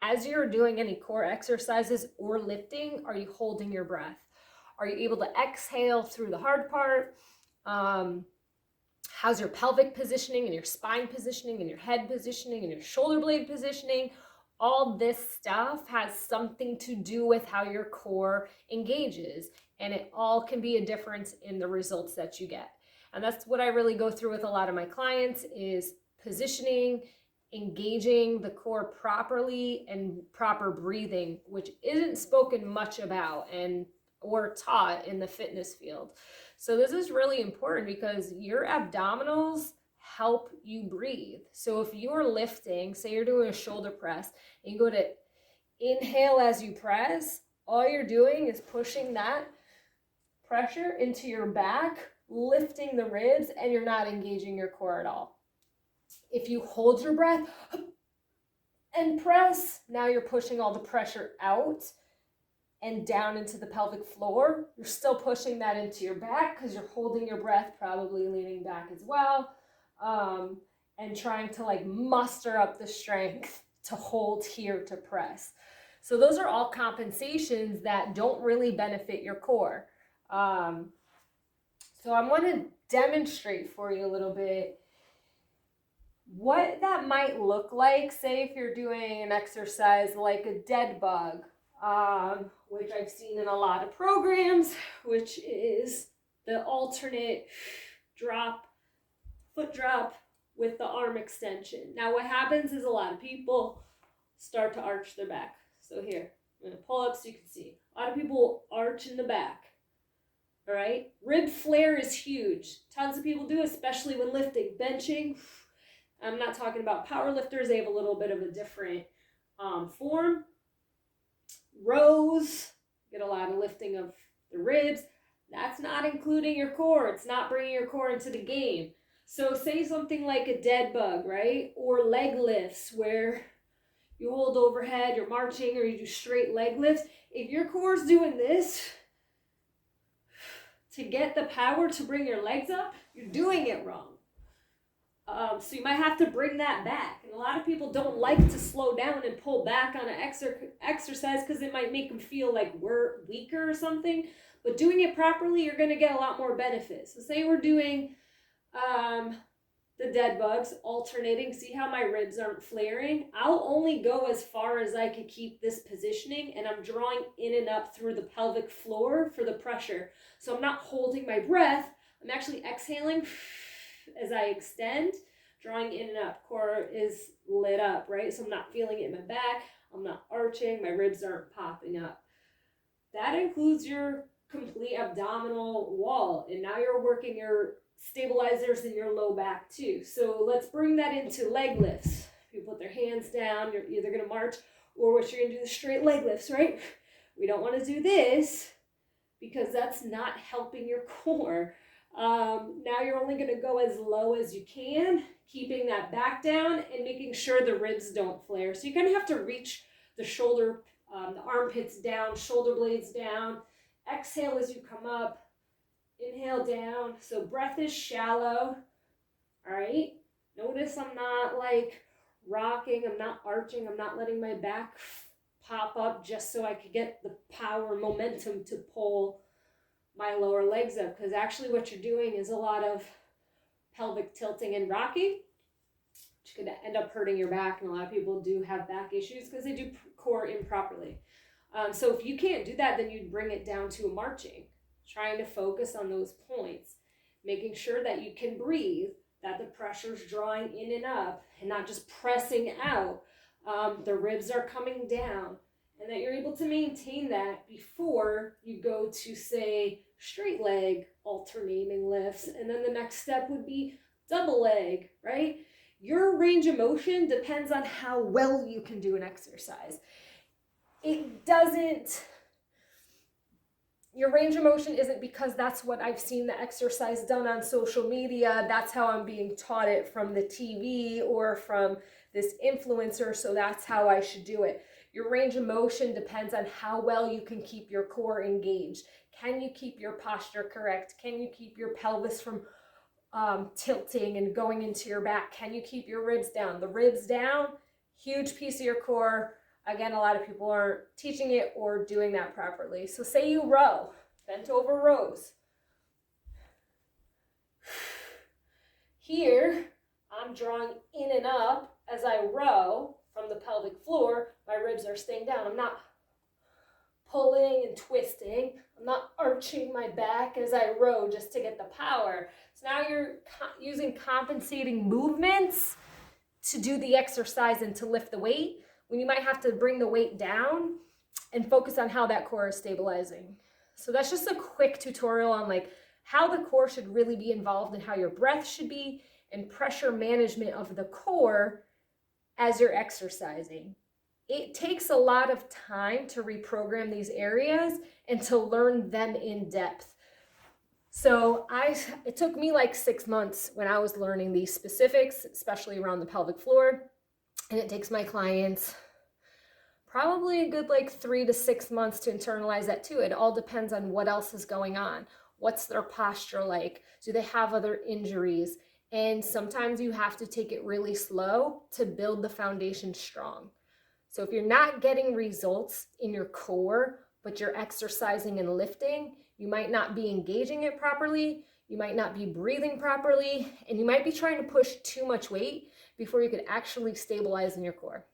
as you're doing any core exercises or lifting, are you holding your breath? Are you able to exhale through the hard part? How's your pelvic positioning and your spine positioning and your head positioning and your shoulder blade positioning? All this stuff has something to do with how your core engages, and it all can be a difference in the results that you get. And that's what I really go through with a lot of my clients is positioning, engaging the core properly, and proper breathing, which isn't spoken much about and or taught in the fitness field. So this is really important because your abdominals help you breathe. So if you're lifting, say you're doing a shoulder press, and you go to inhale as you press, all you're doing is pushing that pressure into your back, lifting the ribs, and you're not engaging your core at all. If you hold your breath and press, now you're pushing all the pressure out and down into the pelvic floor. You're still pushing that into your back because you're holding your breath, probably leaning back as well, and trying to like muster up the strength to hold here to press. So those are all compensations that don't really benefit your core. So I want to demonstrate for you a little bit what that might look like. Say if you're doing an exercise like a dead bug, which I've seen in a lot of programs, which is the alternate drop, foot drop with the arm extension. Now what happens is a lot of people start to arch their back. So here, I'm going to pull up so you can see. A lot of people arch in the back. All right, rib flare is huge. Tons of people do, especially when lifting, benching. I'm not talking about power lifters. They have a little bit of a different form. Rows, get a lot of lifting of the ribs. That's not including your core. It's not bringing your core into the game. So say something like a dead bug, right? Or leg lifts where you hold overhead, you're marching, or you do straight leg lifts. If your core is doing this to get the power to bring your legs up, you're doing it wrong. So you might have to bring that back. And a lot of people don't like to slow down and pull back on an exercise because it might make them feel like we're weaker or something. But doing it properly, you're going to get a lot more benefits. So say we're doing the dead bugs, alternating. See how my ribs aren't flaring? I'll only go as far as I can keep this positioning, and I'm drawing in and up through the pelvic floor for the pressure. So I'm not holding my breath. I'm actually exhaling as I extend, drawing in and up. Core is lit up, right? So I'm not feeling it in my back. I'm not arching. My ribs aren't popping up. That includes your complete abdominal wall. And now you're working your stabilizers in your low back too. So let's bring that into leg lifts. People put their hands down. You're either going to march or what you're going to do the straight leg lifts, right? We don't want to do this because that's not helping your core. Now you're only going to go as low as you can, keeping that back down and making sure the ribs don't flare. So you kind of have to reach the shoulder, the armpits down, shoulder blades down. Exhale as you come up. Inhale down. So breath is shallow. All right. Notice I'm not like rocking. I'm not arching. I'm not letting my back pop up just so I could get the power, momentum to pull my lower legs up, because actually what you're doing is a lot of pelvic tilting and rocking, which could end up hurting your back, and a lot of people do have back issues because they do core improperly. So if you can't do that, then you'd bring it down to a marching, trying to focus on those points, making sure that you can breathe, that the pressure's drawing in and up and not just pressing out. The ribs are coming down, and that you're able to maintain that before you go to, say, straight leg alternating lifts. And then the next step would be double leg, right? Your range of motion depends on how well you can do an exercise. Your range of motion isn't because that's what I've seen the exercise done on social media. That's how I'm being taught it from the TV or from this influencer, so that's how I should do it. Your range of motion depends on how well you can keep your core engaged. Can you keep your posture correct? Can you keep your pelvis from tilting and going into your back? Can you keep your ribs down? The ribs down, huge piece of your core. Again, a lot of people aren't teaching it or doing that properly. So say you row, bent over rows. Here, I'm drawing in and up as I row from the pelvic floor. My ribs are staying down. I'm not pulling and twisting. I'm not arching my back as I row just to get the power. So now you're using compensating movements to do the exercise and to lift the weight, when you might have to bring the weight down and focus on how that core is stabilizing. So that's just a quick tutorial on like how the core should really be involved and how your breath should be and pressure management of the core as you're exercising. It takes a lot of time to reprogram these areas and to learn them in depth. So it took me like 6 months when I was learning these specifics, especially around the pelvic floor. And it takes my clients probably a good like 3 to 6 months to internalize that too. It all depends on what else is going on. What's their posture like? Do they have other injuries? And sometimes you have to take it really slow to build the foundation strong. So if you're not getting results in your core, but you're exercising and lifting, you might not be engaging it properly, you might not be breathing properly, and you might be trying to push too much weight before you could actually stabilize in your core.